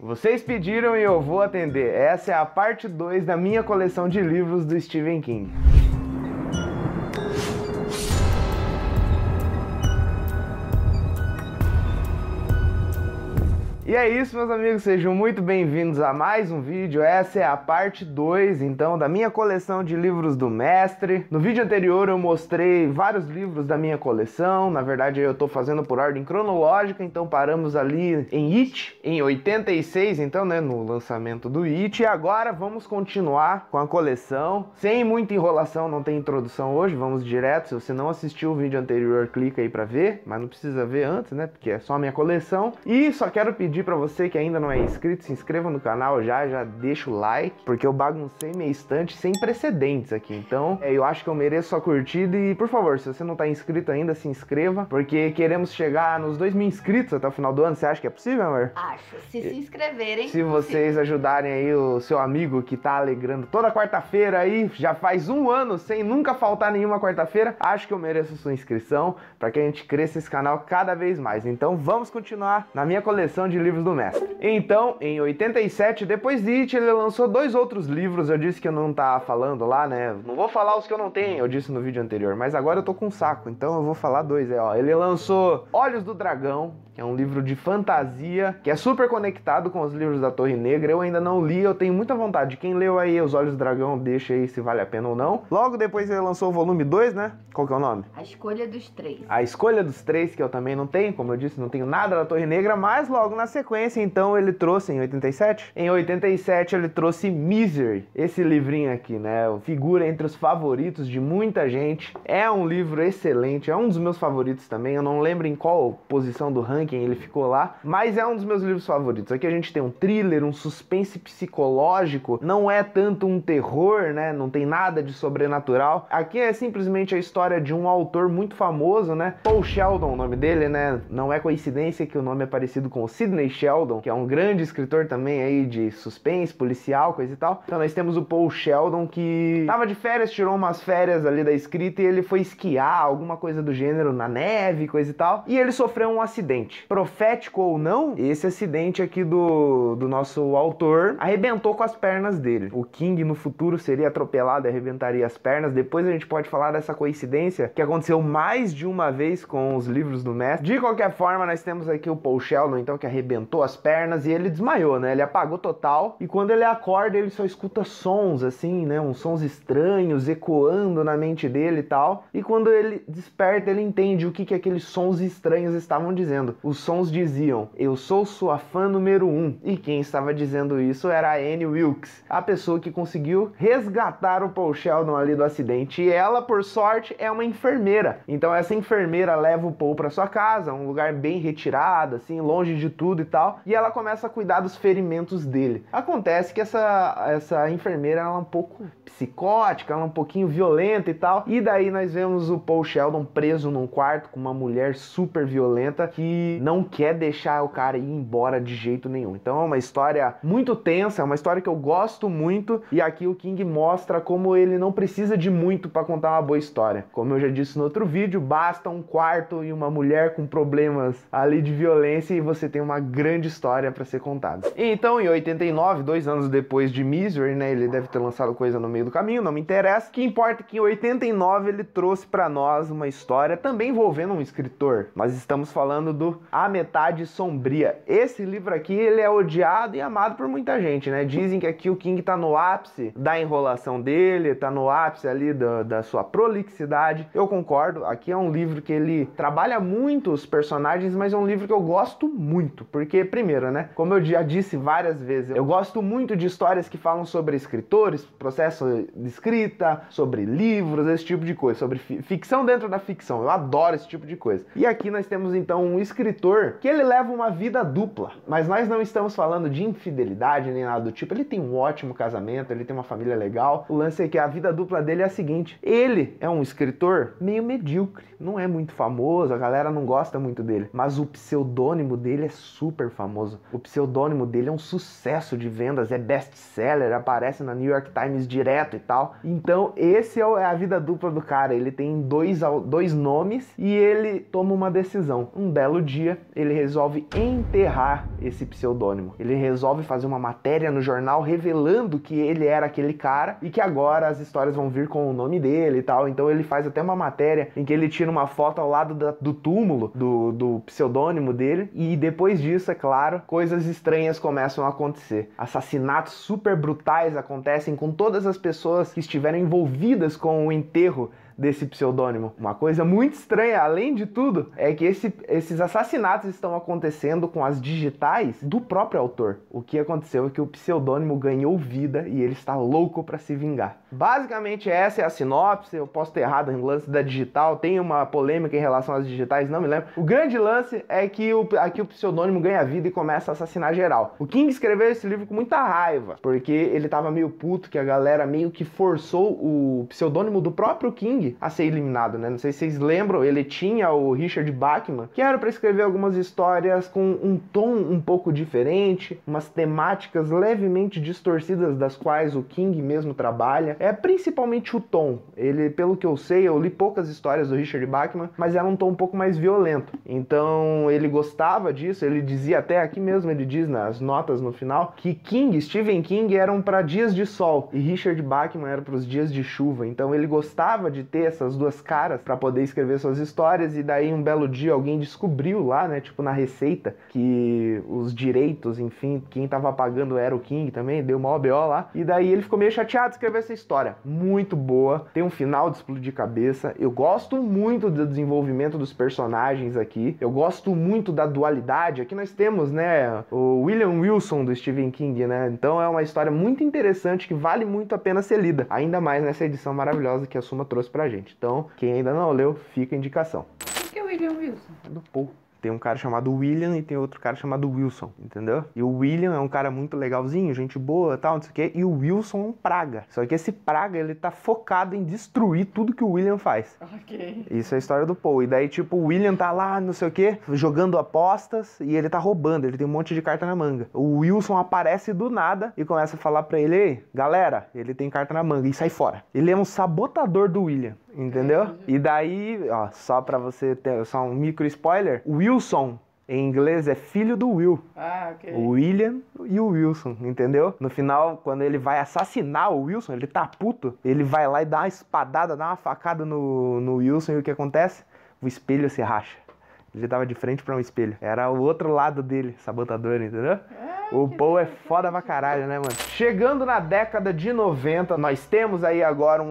Vocês pediram e eu vou atender. Essa é a parte 2 da minha coleção de livros do Stephen King. E é isso, meus amigos, sejam muito bem-vindos a mais um vídeo. Essa é a parte 2, então, da minha coleção de livros do mestre. No vídeo anterior eu mostrei vários livros da minha coleção, na verdade eu tô fazendo por ordem cronológica, então paramos ali em It, em 86, então, né, no lançamento do It. E agora vamos continuar com a coleção, sem muita enrolação, não tem introdução hoje, vamos direto. Se você não assistiu o vídeo anterior, clica aí pra ver, mas não precisa ver antes, né, porque é só a minha coleção. E só quero pedir pra você que ainda não é inscrito, se inscreva no canal já deixa o like, porque eu baguncei minha estante sem precedentes aqui, então eu acho que eu mereço a curtida. E por favor, se você não tá inscrito ainda, se inscreva, porque queremos chegar nos 2.000 inscritos até o final do ano. Você acha que é possível, amor? Acho, se inscreverem. Se vocês ajudarem aí o seu amigo que tá alegrando toda quarta-feira aí, já faz um ano sem nunca faltar nenhuma quarta-feira, acho que eu mereço sua inscrição, para que a gente cresça esse canal cada vez mais. Então vamos continuar na minha coleção de livros do mestre. Então, em 87, depois de It, ele lançou 2 outros livros. Eu disse que eu não tava falando lá, né? Não vou falar os que eu não tenho, eu disse no vídeo anterior, mas agora eu tô com um saco, então eu vou falar 2. Ó. Ele lançou Olhos do Dragão, que é um livro de fantasia, que é super conectado com os livros da Torre Negra. Eu ainda não li, eu tenho muita vontade. Quem leu aí Os Olhos do Dragão, deixa aí se vale a pena ou não. Logo depois ele lançou o volume 2, né? Qual que é o nome? A Escolha dos Três. A Escolha dos Três, que eu também não tenho, como eu disse, não tenho nada da Torre Negra, mas logo na sequência, então, ele trouxe em 87. Em 87 ele trouxe Misery, esse livrinho aqui, né? Figura entre os favoritos de muita gente. É um livro excelente, é um dos meus favoritos também. Eu não lembro em qual posição do ranking ele ficou lá, mas é um dos meus livros favoritos. Aqui a gente tem um thriller, um suspense psicológico, não é tanto um terror, né? Não tem nada de sobrenatural. Aqui é simplesmente a história de um autor muito famoso, né? Paul Sheldon, o nome dele, né? Não é coincidência que o nome é parecido com o Sidney Sheldon, que é um grande escritor também aí de suspense, policial, coisa e tal. Então nós temos o Paul Sheldon, que tava de férias, tirou umas férias ali da escrita e ele foi esquiar, alguma coisa do gênero, na neve, coisa e tal. E ele sofreu um acidente. Profético ou não, esse acidente aqui do nosso autor arrebentou com as pernas dele. O King no futuro seria atropelado e arrebentaria as pernas. Depois a gente pode falar dessa coincidência que aconteceu mais de uma vez com os livros do mestre. De qualquer forma, nós temos aqui o Paul Sheldon, então, que arrebentou as pernas e ele desmaiou, né? Ele apagou total, e quando ele acorda ele só escuta sons assim, né? Uns sons estranhos ecoando na mente dele e tal. E quando ele desperta, ele entende o que aqueles sons estranhos estavam dizendo. Os sons diziam: eu sou sua fã número 1. E quem estava dizendo isso era a Annie Wilkes, a pessoa que conseguiu resgatar o Paul Sheldon ali do acidente. E ela, por sorte, é uma enfermeira. Então essa enfermeira leva o Paul para sua casa, um lugar bem retirado, assim, longe de tudo e tal. E ela começa a cuidar dos ferimentos dele. Acontece que essa enfermeira, ela é um pouco psicótica, ela é um pouquinho violenta e tal. E daí nós vemos o Paul Sheldon preso num quarto com uma mulher super violenta que não quer deixar o cara ir embora de jeito nenhum. Então é uma história muito tensa, é uma história que eu gosto muito. E aqui o King mostra como ele não precisa de muito para contar uma boa história. Como eu já disse no outro vídeo, basta um quarto e uma mulher com problemas ali de violência e você tem uma grande história para ser contada. Então, em 89, 2 anos depois de Misery, né, ele deve ter lançado coisa no meio do caminho, não me interessa. O que importa é que em 89 ele trouxe para nós uma história também envolvendo um escritor. Nós estamos falando do A Metade Sombria. Esse livro aqui, ele é odiado e amado por muita gente, né? Dizem que aqui o King tá no ápice da enrolação dele, tá no ápice ali da sua prolixidade. Eu concordo, aqui é um livro que ele trabalha muito os personagens, mas é um livro que eu gosto muito, porque, primeiro, né, como eu já disse várias vezes, eu gosto muito de histórias que falam sobre escritores, processo de escrita, sobre livros, esse tipo de coisa, sobre ficção dentro da ficção. Eu adoro esse tipo de coisa. E aqui nós temos então um escritor que ele leva uma vida dupla, mas nós não estamos falando de infidelidade nem nada do tipo. Ele tem um ótimo casamento, ele tem uma família legal. O lance é que a vida dupla dele é a seguinte: ele é um escritor meio medíocre, não é muito famoso, a galera não gosta muito dele, mas o pseudônimo dele é super famoso. O pseudônimo dele é um sucesso de vendas, é best-seller, aparece na New York Times direto e tal. Então esse é a vida dupla do cara. Ele tem dois nomes e ele toma uma decisão. Um belo dia dia, ele resolve enterrar esse pseudônimo. Ele resolve fazer uma matéria no jornal revelando que ele era aquele cara e que agora as histórias vão vir com o nome dele e tal. Então ele faz até uma matéria em que ele tira uma foto ao lado do túmulo do pseudônimo dele, e depois disso, é claro, coisas estranhas começam a acontecer. Assassinatos super brutais acontecem com todas as pessoas que estiveram envolvidas com o enterro desse pseudônimo. Uma coisa muito estranha, além de tudo, é que esses assassinatos estão acontecendo com as digitais do próprio autor. O que aconteceu é que o pseudônimo ganhou vida e ele está louco para se vingar. Basicamente essa é a sinopse. Eu posso ter errado no lance da digital, tem uma polêmica em relação às digitais, não me lembro. O grande lance é que aqui o pseudônimo ganha vida e começa a assassinar geral. O King escreveu esse livro com muita raiva, porque ele tava meio puto que a galera meio que forçou o pseudônimo do próprio King a ser eliminado, né? Não sei se vocês lembram, ele tinha o Richard Bachman, que era para escrever algumas histórias com um tom um pouco diferente, umas temáticas levemente distorcidas das quais o King mesmo trabalha. É principalmente o tom. Ele, pelo que eu sei, eu li poucas histórias do Richard Bachman, mas era um tom um pouco mais violento. Então ele gostava disso, ele dizia até aqui mesmo, ele diz nas notas no final, que Stephen King eram para dias de sol e Richard Bachman era para os dias de chuva. Então ele gostava de ter essas duas caras para poder escrever suas histórias, e daí um belo dia alguém descobriu lá, né, tipo na Receita, que os direitos, enfim, quem tava pagando era o King também, deu uma OBO lá, e daí ele ficou meio chateado de escrever essa história. Muito boa, tem um final de explodir cabeça. Eu gosto muito do desenvolvimento dos personagens aqui, eu gosto muito da dualidade. Aqui nós temos, né, o William Wilson do Stephen King, né, então é uma história muito interessante que vale muito a pena ser lida, ainda mais nessa edição maravilhosa que a Suma trouxe pra gente. Então, quem ainda não leu, fica a indicação. Por que o William Wilson? É do Paul. Tem um cara chamado William e tem outro cara chamado Wilson, entendeu? E o William é um cara muito legalzinho, gente boa e tal, não sei o quê. E o Wilson é um praga. Só que esse praga, ele tá focado em destruir tudo que o William faz. Ok. Isso é a história do Paul. E daí, tipo, o William tá lá, não sei o quê, jogando apostas e ele tá roubando. Ele tem um monte de carta na manga. O Wilson aparece do nada e começa a falar pra ele: ei, galera, ele tem carta na manga, e sai fora. Ele é um sabotador do William, entendeu? E daí, ó, só pra você ter só um micro spoiler, o Wilson em inglês é filho do Will. Ah, ok. O William e o Wilson, entendeu? No final, quando ele vai assassinar o Wilson, ele tá puto, ele vai lá e dá uma espadada, dá uma facada no Wilson, e o que acontece? O espelho se racha. Ele tava de frente pra um espelho. Era o outro lado dele, sabotador, entendeu? O Paul é foda pra caralho, né, mano? Chegando na década de 90, nós temos aí agora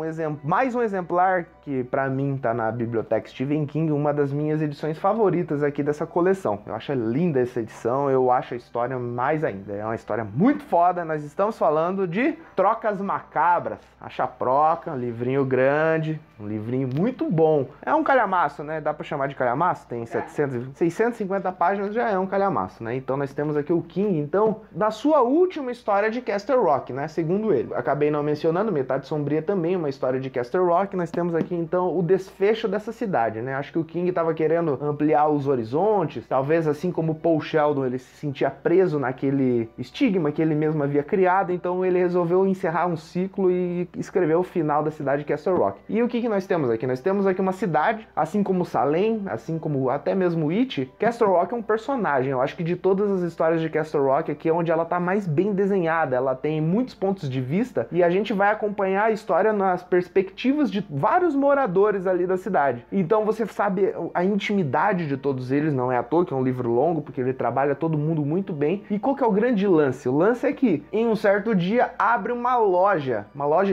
mais um exemplar que pra mim tá na biblioteca Stephen King, uma das minhas edições favoritas aqui dessa coleção. Eu acho linda essa edição, eu acho a história mais ainda. É uma história muito foda. Nós estamos falando de Trocas Macabras, a Chaproca, um livrinho grande, um livrinho muito bom. É um calhamaço, né? Dá pra chamar de calhamaço? Tem 650 páginas, já é um calhamaço, né? Então nós temos aqui o King, então, na sua última história de Castle Rock, né? Segundo ele. Acabei não mencionando, Metade Sombria também, uma história de Castle Rock. Nós temos aqui, então, o desfecho dessa cidade, né? Acho que o King estava querendo ampliar os horizontes. Talvez, assim como Paul Sheldon, ele se sentia preso naquele estigma que ele mesmo havia criado. Então, ele resolveu encerrar um ciclo e escrever o final da cidade de Castle Rock. E o que nós temos aqui? Nós temos aqui uma cidade, assim como Salem, assim como até mesmo It. Castle Rock é um personagem. Eu acho que de todas as histórias de Castle Rock, aqui é onde ela tá mais bem desenhada, ela tem muitos pontos de vista e a gente vai acompanhar a história nas perspectivas de vários moradores ali da cidade. Então você sabe a intimidade de todos eles, não é à toa que é um livro longo, porque ele trabalha todo mundo muito bem. E qual que é o grande lance? O lance é que em um certo dia abre uma loja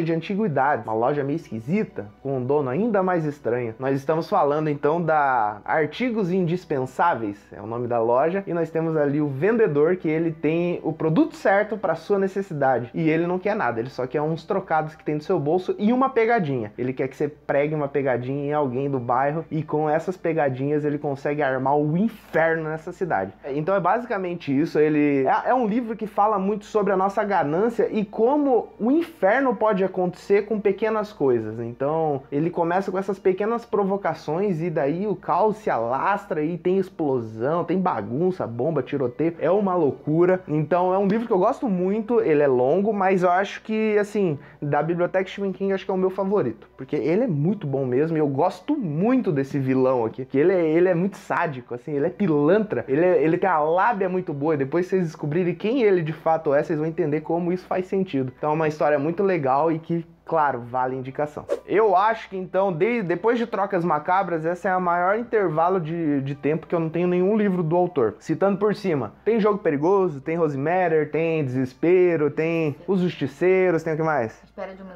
de antiguidades, uma loja meio esquisita, com um dono ainda mais estranho. Nós estamos falando então da Artigos Indispensáveis, é o nome da loja, e nós temos ali o vendedor, que ele tem o produto certo para sua necessidade e ele não quer nada, ele só quer uns trocados que tem no seu bolso e uma pegadinha. Ele quer que você pregue uma pegadinha em alguém do bairro e com essas pegadinhas ele consegue armar o inferno nessa cidade. Então é basicamente isso. Ele é um livro que fala muito sobre a nossa ganância e como o inferno pode acontecer com pequenas coisas. Então ele começa com essas pequenas provocações e daí o caos se alastra e tem explosão, tem bagunça, bomba, tiroteio, é uma loucura. Então é um livro que eu gosto muito, ele é longo, mas eu acho que, assim, da biblioteca Stephen King, acho que é o meu favorito. Porque ele é muito bom mesmo e eu gosto muito desse vilão aqui. Que ele é muito sádico, assim, ele é pilantra, ele tem a lábia muito boa. E depois vocês descobrirem quem ele de fato é, vocês vão entender como isso faz sentido. Então é uma história muito legal e que, claro, vale a indicação. Eu acho que então, depois de Trocas Macabras, esse é o maior intervalo de tempo que eu não tenho nenhum livro do autor. Citando por cima, tem Jogo Perigoso, tem Rosemary, tem Desespero, tem Os Justiceiros, tem o que mais?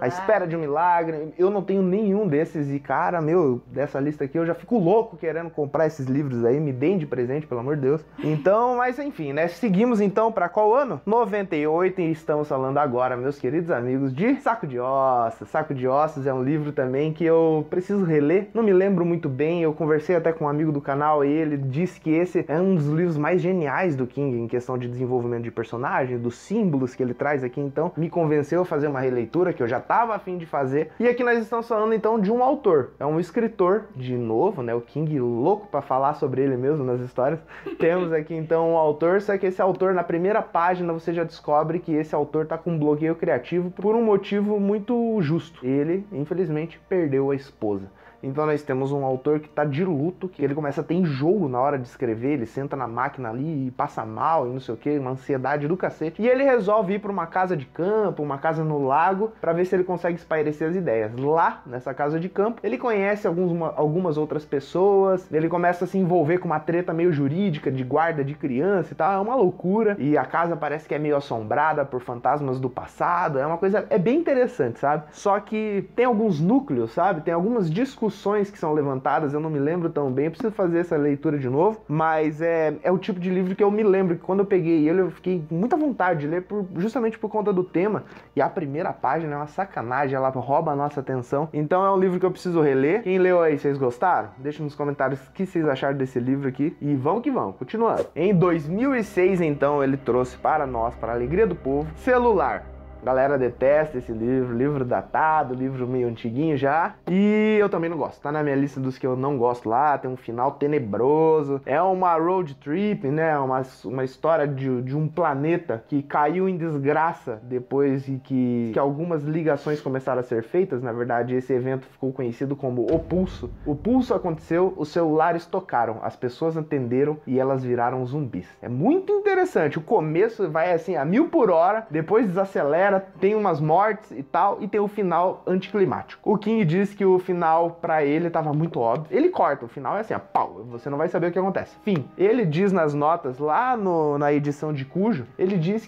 A Espera de um Milagre. Eu não tenho nenhum desses e, cara, meu, dessa lista aqui eu já fico louco querendo comprar esses livros aí, me deem de presente, pelo amor de Deus. Então, mas enfim, né, seguimos então para qual ano? 98 e estamos falando agora, meus queridos amigos, de Saco de Ossos. Saco de Ossos é um livro também que eu preciso reler, não me lembro muito bem, eu conversei até com um amigo do canal e ele disse que esse é um dos livros mais geniais do King em questão de desenvolvimento de personagem, dos símbolos que ele traz aqui, então me convenceu a fazer uma releitura que eu já estava a fim de fazer. E aqui nós estamos falando então de um autor, é um escritor, de novo, né, o King louco para falar sobre ele mesmo nas histórias. Temos aqui então um autor, só que esse autor, na primeira página você já descobre que esse autor tá com um bloqueio criativo por um motivo muito justo. Ele, infelizmente, perdeu a esposa. Então nós temos um autor que está de luto, que ele começa a ter enjoo na hora de escrever, ele senta na máquina ali e passa mal e não sei o que, uma ansiedade do cacete. E ele resolve ir para uma casa de campo, uma casa no lago, para ver se ele consegue espairecer as ideias. Lá, nessa casa de campo, ele conhece algumas outras pessoas, ele começa a se envolver com uma treta meio jurídica, de guarda de criança e tal, é uma loucura. E a casa parece que é meio assombrada por fantasmas do passado, é uma coisa, é bem interessante, sabe? Só que tem alguns núcleos, sabe? Tem algumas discussões que são levantadas, eu não me lembro tão bem, eu preciso fazer essa leitura de novo, mas é o tipo de livro que eu me lembro que quando eu peguei ele, eu fiquei com muita vontade de ler, justamente por conta do tema, e a primeira página é uma sacanagem, ela rouba a nossa atenção, então é um livro que eu preciso reler. Quem leu aí, vocês gostaram? Deixa nos comentários o que vocês acharam desse livro aqui, e vamos que vamos, continuando. Em 2006, então, ele trouxe para nós, para a alegria do povo, Celular. A galera detesta esse livro datado, livro meio antiguinho já, e eu também não gosto, tá na minha lista dos que eu não gosto lá, tem um final tenebroso, é uma road trip, né, uma história de um planeta que caiu em desgraça depois que algumas ligações começaram a ser feitas. Na verdade, esse evento ficou conhecido como O Pulso. O Pulso aconteceu, os celulares tocaram, as pessoas atenderam e elas viraram zumbis. É muito interessante, o começo vai assim a 1000 por hora, depois desacelera, tem umas mortes e tal, e tem o final anticlimático. O King diz que o final pra ele tava muito óbvio. Ele corta, o final é assim, ó, pau, você não vai saber o que acontece. Fim. Ele diz nas notas, lá na edição de Cujo, ele diz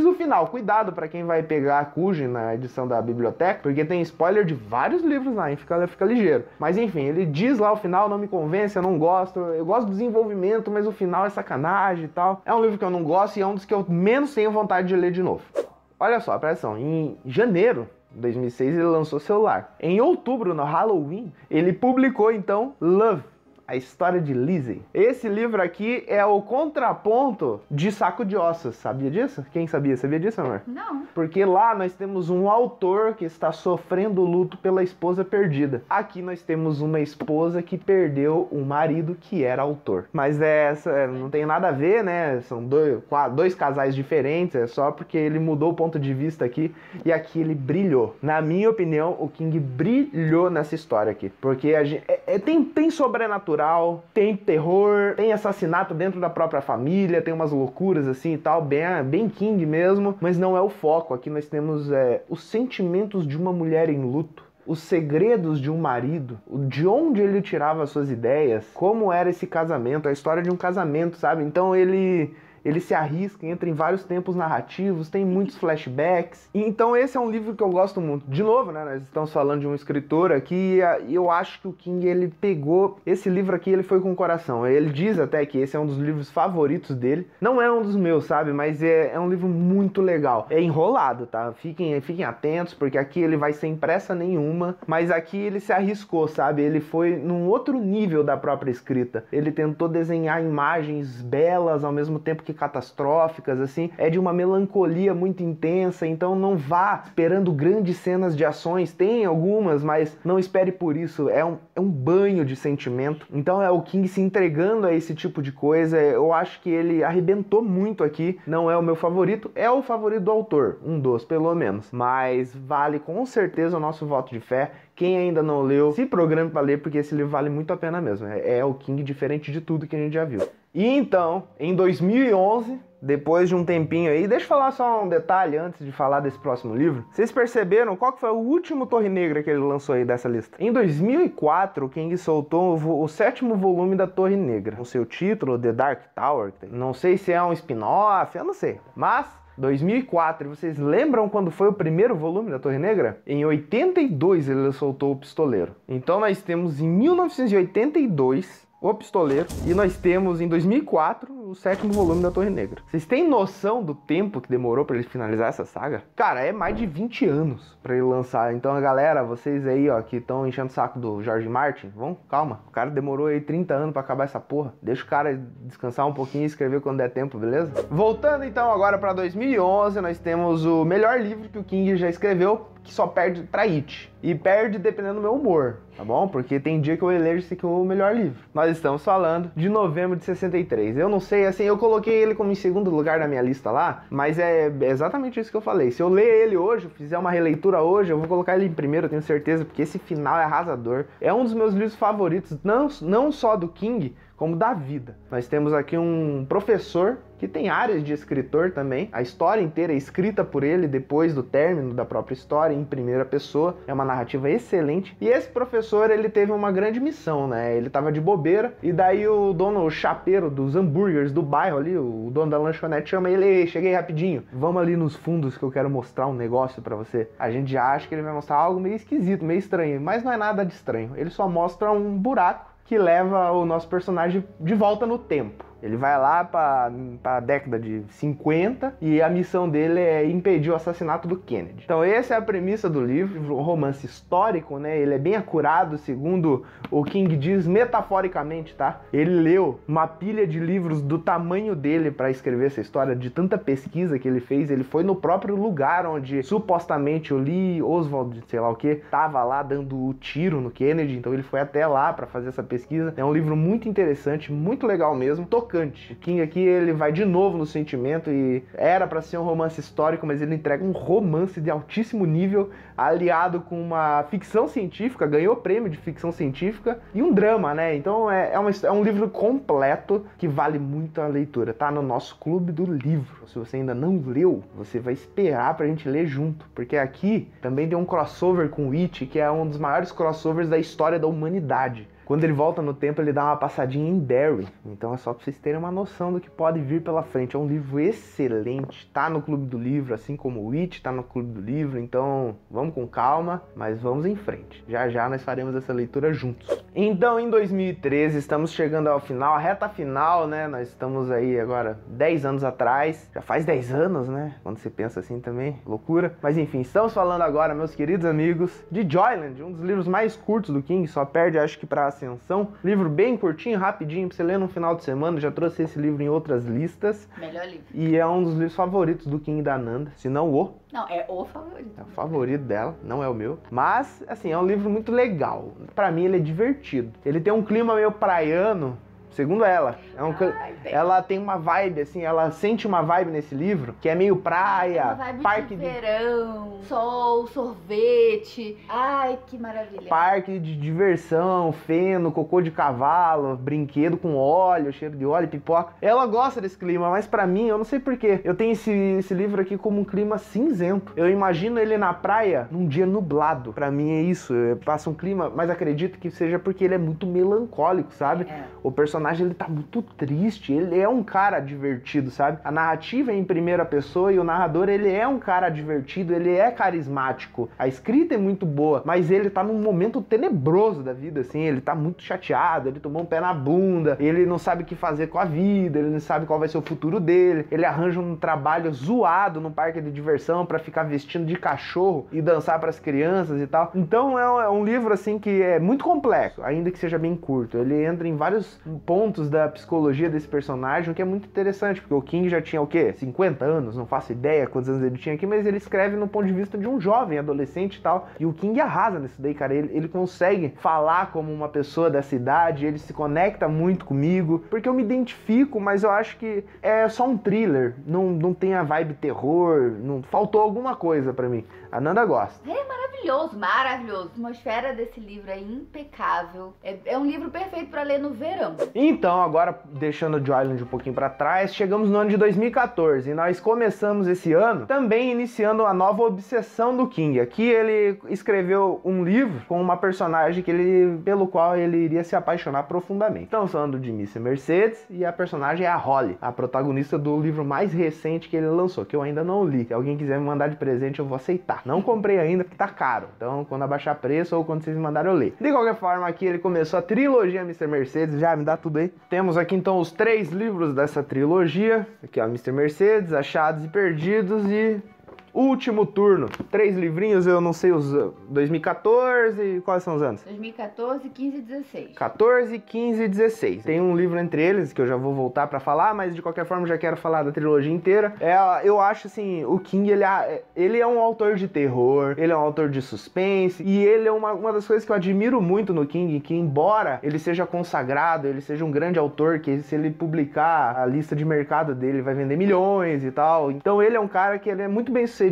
o final. Cuidado pra quem vai pegar Cujo na edição da biblioteca, porque tem spoiler de vários livros lá, hein? Fica ligeiro. Mas enfim, ele diz lá o final, não me convence, eu não gosto. Eu gosto do desenvolvimento, mas o final é sacanagem e tal. É um livro que eu não gosto e é um dos que eu menos tenho vontade de ler de novo. Olha só, presta atenção, em janeiro de 2006 ele lançou Celular. Em outubro, no Halloween, ele publicou então Love, a história de Lizzie. Esse livro aqui é o contraponto de Saco de Ossos. Sabia disso? Quem sabia? Sabia disso, amor? Não. Porque lá nós temos um autor que está sofrendo luto pela esposa perdida. Aqui nós temos uma esposa que perdeu um marido que era autor. Mas não tem nada a ver, né? São dois casais diferentes, é só porque ele mudou o ponto de vista aqui e aqui ele brilhou. Na minha opinião, o King brilhou nessa história aqui. Porque tem sobrenatural, tem terror, tem assassinato dentro da própria família, tem umas loucuras assim e tal, bem King mesmo, mas não é o foco. Aqui nós temos os sentimentos de uma mulher em luto, os segredos de um marido, de onde ele tirava suas ideias, como era esse casamento, a história de um casamento, sabe? Então ele se arrisca, entra em vários tempos narrativos, tem muitos flashbacks. E então esse é um livro que eu gosto muito. De novo, né, nós estamos falando de um escritor aqui e eu acho que o King, ele pegou esse livro aqui, ele foi com o coração. Ele diz até que esse é um dos livros favoritos dele. Não é um dos meus, sabe, mas é um livro muito legal. É enrolado, tá? Fiquem atentos, porque aqui ele vai sem pressa nenhuma, mas aqui ele se arriscou, sabe? Ele foi num outro nível da própria escrita. Ele tentou desenhar imagens belas ao mesmo tempo que catastróficas, assim, é de uma melancolia muito intensa, então não vá esperando grandes cenas de ações, tem algumas, mas não espere por isso, é um banho de sentimento. Então é o King se entregando a esse tipo de coisa, eu acho que ele arrebentou muito aqui, não é o meu favorito, é o favorito do autor, um dos pelo menos, mas vale com certeza o nosso voto de fé. Quem ainda não leu, se programe para ler, porque esse livro vale muito a pena mesmo. É o King diferente de tudo que a gente já viu. E então, em 2011, depois de um tempinho aí, deixa eu falar só um detalhe antes de falar desse próximo livro. Vocês perceberam qual que foi o último Torre Negra que ele lançou aí dessa lista? Em 2004, o King soltou o 7º volume da Torre Negra, com seu título, The Dark Tower. Não sei se é um spin-off, eu não sei. Mas 2004, vocês lembram quando foi o primeiro volume da Torre Negra? Em 82 ele soltou o Pistoleiro. Então nós temos em 1982 o Pistoleiro e nós temos em 2004 o 7º volume da Torre Negra. Vocês têm noção do tempo que demorou para ele finalizar essa saga? Cara, é mais de 20 anos para ele lançar. Então a galera, vocês aí ó, que estão enchendo o saco do George Martin, calma. O cara demorou aí 30 anos para acabar essa porra. Deixa o cara descansar um pouquinho e escrever quando der tempo, beleza? Voltando então agora para 2011, nós temos o melhor livro que o King já escreveu, que só perde pra It. E perde dependendo do meu humor, tá bom? Porque tem dia que eu elejo esse aqui o melhor livro. Nós estamos falando de Novembro de 63. Eu não sei, assim, eu coloquei ele como em segundo lugar na minha lista lá, mas é exatamente isso que eu falei. Se eu ler ele hoje, fizer uma releitura hoje, eu vou colocar ele em primeiro, eu tenho certeza, porque esse final é arrasador. É um dos meus livros favoritos, não só do King, como da vida. Nós temos aqui um professor que tem áreas de escritor também. A história inteira é escrita por ele depois do término da própria história, em primeira pessoa. É uma narrativa excelente. E esse professor, ele teve uma grande missão, né? Ele tava de bobeira e daí o dono, o chapeiro dos hambúrgueres do bairro ali, o dono da lanchonete, chama ele: "Ei, cheguei rapidinho, vamos ali nos fundos que eu quero mostrar um negócio pra você." A gente já acha que ele vai mostrar algo meio esquisito, meio estranho, mas não é nada de estranho. Ele só mostra um buraco que leva o nosso personagem de volta no tempo. Ele vai lá para a década de 50 e a missão dele é impedir o assassinato do Kennedy. Então essa é a premissa do livro, um romance histórico, né? Ele é bem acurado, segundo o King diz, metaforicamente, tá? Ele leu uma pilha de livros do tamanho dele para escrever essa história, de tanta pesquisa que ele fez. Ele foi no próprio lugar onde supostamente o Lee Oswald, sei lá o que, tava lá dando o tiro no Kennedy, então ele foi até lá para fazer essa pesquisa. É um livro muito interessante, muito legal mesmo, tocante. O King aqui, ele vai de novo no sentimento e era para ser um romance histórico, mas ele entrega um romance de altíssimo nível, aliado com uma ficção científica, ganhou prêmio de ficção científica e um drama, né? Então é um livro completo que vale muito a leitura. Tá no nosso clube do livro. Se você ainda não leu, você vai esperar pra gente ler junto, porque aqui também tem um crossover com It, que é um dos maiores crossovers da história da humanidade. Quando ele volta no tempo, ele dá uma passadinha em Derry. Então é só pra vocês terem uma noção do que pode vir pela frente. É um livro excelente, tá no Clube do Livro, assim como o It tá no Clube do Livro. Então vamos com calma, mas vamos em frente. Já já nós faremos essa leitura juntos. Então em 2013, estamos chegando ao final, a reta final, né? Nós estamos aí agora 10 anos atrás. Já faz 10 anos, né? Quando você pensa assim também, loucura. Mas enfim, estamos falando agora, meus queridos amigos, de Joyland, um dos livros mais curtos do King, só perde, acho que pra Ascensão. Livro bem curtinho, rapidinho, pra você ler no final de semana. Já trouxe esse livro em outras listas. Melhor livro. E é um dos livros favoritos do King da Nanda, se não o. Não, é o favorito. É o favorito dela, não é o meu. Mas, assim, é um livro muito legal. Pra mim, ele é divertido. Ele tem um clima meio praiano, segundo ela. Ela tem uma vibe, assim, ela sente uma vibe nesse livro que é meio praia, uma vibe parque de verão, sol, sorvete. Ai, que maravilha. Parque de diversão, feno, cocô de cavalo, brinquedo com óleo, cheiro de óleo, pipoca. Ela gosta desse clima, mas pra mim, eu não sei porquê, eu tenho esse livro aqui como um clima cinzento. Eu imagino ele na praia num dia nublado. Pra mim é isso, passa um clima, mas acredito que seja porque ele é muito melancólico, sabe? O personagem, ele tá muito triste, ele é um cara divertido, sabe? A narrativa é em primeira pessoa e o narrador, ele é um cara divertido, ele é carismático. A escrita é muito boa, mas ele tá num momento tenebroso da vida, assim, ele tá muito chateado, ele tomou um pé na bunda, ele não sabe o que fazer com a vida, ele não sabe qual vai ser o futuro dele, ele arranja um trabalho zoado no parque de diversão pra ficar vestindo de cachorro e dançar pras crianças e tal. Então é um livro, assim, que é muito complexo, ainda que seja bem curto. Ele entra em vários pontos da psicologia desse personagem, o que é muito interessante, porque o King já tinha o quê? 50 anos, não faço ideia quantos anos ele tinha aqui, mas ele escreve no ponto de vista de um jovem, adolescente e tal, e o King arrasa nisso daí, cara. Ele consegue falar como uma pessoa dessa idade, ele se conecta muito comigo, porque eu me identifico, mas eu acho que é só um thriller, não tem a vibe terror, não faltou alguma coisa pra mim. A Nanda gosta. É maravilhoso, maravilhoso. A atmosfera desse livro é impecável. É um livro perfeito pra ler no verão. Então, agora, deixando o Joy Island um pouquinho pra trás, chegamos no ano de 2014 e nós começamos esse ano também iniciando a nova obsessão do King. Aqui ele escreveu um livro com uma personagem pelo qual ele iria se apaixonar profundamente. Estamos falando de Miss Mercedes e a personagem é a Holly, a protagonista do livro mais recente que ele lançou, que eu ainda não li. Se alguém quiser me mandar de presente, eu vou aceitar. Não comprei ainda porque tá caro, então quando abaixar preço ou quando vocês me mandarem eu leio. De qualquer forma, aqui ele começou a trilogia Mr. Mercedes, já me dá tudo aí. Temos aqui então os 3 livros dessa trilogia, aqui ó, Mr. Mercedes, Achados e Perdidos e Último Turno. 3 livrinhos, eu não sei os 2014, quais são os anos? 2014, 15 e 16. 14, 15 e 16. Tem um livro entre eles que eu já vou voltar pra falar, mas de qualquer forma já quero falar da trilogia inteira. Eu acho assim, o King, ele é um autor de terror, ele é um autor de suspense, e ele é uma das coisas que eu admiro muito no King, que embora ele seja consagrado, ele seja um grande autor, que se ele publicar a lista de mercado dele vai vender milhões e tal. Então ele é um cara que ele é muito bem sucedido,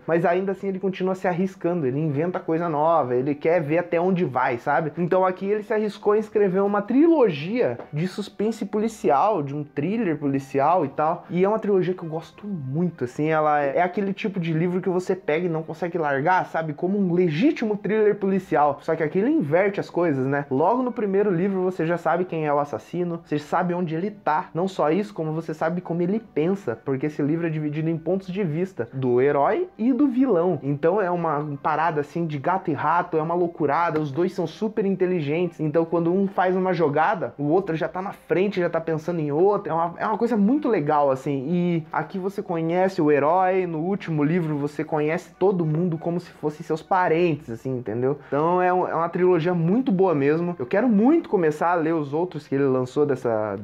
mas ainda assim ele continua se arriscando, ele inventa coisa nova, ele quer ver até onde vai, sabe? Então aqui ele se arriscou em escrever uma trilogia de suspense policial, de um thriller policial e tal, e é uma trilogia que eu gosto muito, assim, ela é aquele tipo de livro que você pega e não consegue largar, sabe? Como um legítimo thriller policial, só que aqui ele inverte as coisas, né? Logo no primeiro livro você já sabe quem é o assassino, você sabe onde ele tá, não só isso, como você sabe como ele pensa, porque esse livro é dividido em pontos de vista do herói e do vilão. Então é uma parada assim de gato e rato, é uma loucurada, os dois são super inteligentes. Então quando um faz uma jogada, o outro já tá na frente, já tá pensando em outra. É uma coisa muito legal assim. E aqui você conhece o herói, no último livro você conhece todo mundo como se fossem seus parentes, assim, entendeu? Então é uma trilogia muito boa mesmo. Eu quero muito começar a ler os outros que ele lançou dessa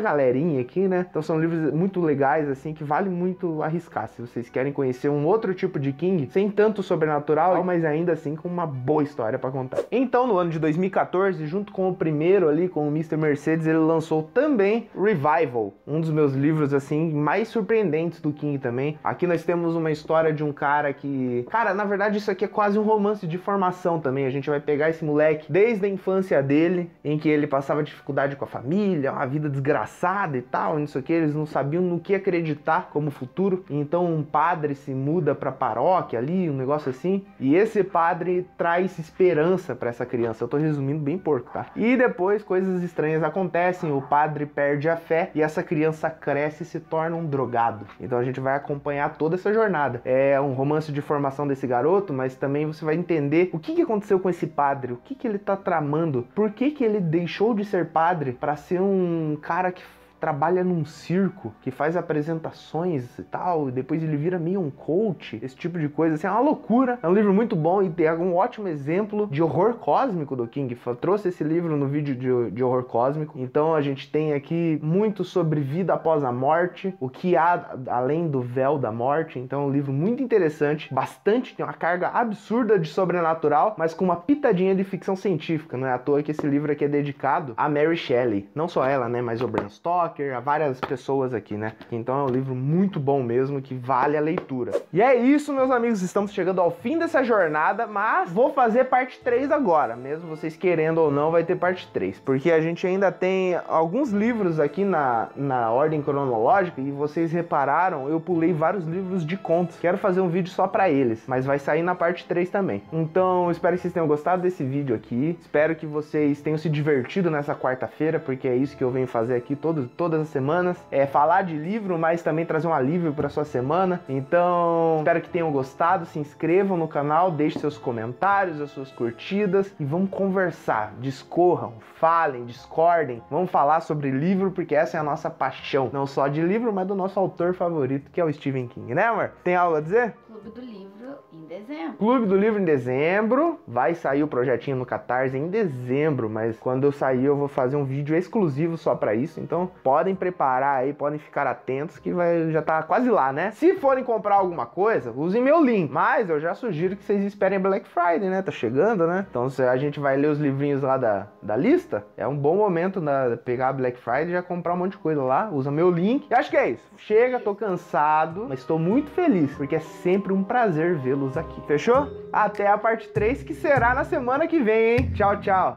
galerinha aqui, né? Então são livros muito legais, assim, que vale muito arriscar. Se vocês querem conhecer um outro tipo de King, sem tanto sobrenatural, mas ainda assim com uma boa história pra contar. Então, no ano de 2014, junto com o primeiro ali, com o Mr. Mercedes, ele lançou também Revival, um dos meus livros, assim, mais surpreendentes do King também. Aqui nós temos uma história de um cara que... Cara, na verdade, isso aqui é quase um romance de formação também. A gente vai pegar esse moleque desde a infância dele, em que ele passava dificuldade com a família, uma vida desgraçada e tal, isso aqui, eles não sabiam no que acreditar como futuro. Então, um padre se muda pra paróquia ali, um negócio assim, e esse padre traz esperança pra essa criança. Eu tô resumindo bem porco, tá? E depois coisas estranhas acontecem, o padre perde a fé e essa criança cresce e se torna um drogado. Então a gente vai acompanhar toda essa jornada. É um romance de formação desse garoto, mas também você vai entender o que aconteceu com esse padre, o que ele tá tramando, por que ele deixou de ser padre pra ser um cara que trabalha num circo, que faz apresentações e tal, e depois ele vira meio um coach, esse tipo de coisa, assim, é uma loucura. É um livro muito bom e tem um ótimo exemplo de horror cósmico do King. Eu trouxe esse livro no vídeo de horror cósmico, então a gente tem aqui muito sobre vida após a morte, o que há além do véu da morte. Então é um livro muito interessante, bastante, tem uma carga absurda de sobrenatural, mas com uma pitadinha de ficção científica. Não é à toa que esse livro aqui é dedicado a Mary Shelley, não só ela, né, mas o Bram Stoker, a várias pessoas aqui, né? Então é um livro muito bom mesmo, que vale a leitura. E é isso, meus amigos, estamos chegando ao fim dessa jornada, mas vou fazer parte 3 agora, mesmo vocês querendo ou não, vai ter parte 3, porque a gente ainda tem alguns livros aqui na ordem cronológica, e vocês repararam, eu pulei vários livros de contos. Quero fazer um vídeo só pra eles, mas vai sair na parte 3 também. Então, espero que vocês tenham gostado desse vídeo aqui, espero que vocês tenham se divertido nessa quarta-feira, porque é isso que eu venho fazer aqui todas as semanas, é falar de livro, mas também trazer um alívio para sua semana. Então, espero que tenham gostado, se inscrevam no canal, deixem seus comentários, as suas curtidas e vamos conversar, discorram, falem, discordem, vamos falar sobre livro, porque essa é a nossa paixão, não só de livro, mas do nosso autor favorito, que é o Stephen King, né, amor? Tem algo a dizer? Clube do Livro em dezembro. Clube do Livro em dezembro. Vai sair o projetinho no Catarse em dezembro, mas quando eu sair eu vou fazer um vídeo exclusivo só pra isso. Então podem preparar aí, podem ficar atentos que já tá quase lá, né? Se forem comprar alguma coisa, usem meu link. Mas eu já sugiro que vocês esperem Black Friday, né? Tá chegando, né? Então se a gente vai ler os livrinhos lá da lista, é um bom momento pegar a Black Friday e já comprar um monte de coisa lá. Usa meu link. E acho que é isso. Chega, tô cansado, mas tô muito feliz, porque é sempre um prazer vê-los aqui. Fechou? Até a parte 3, que será na semana que vem, hein? Tchau, tchau.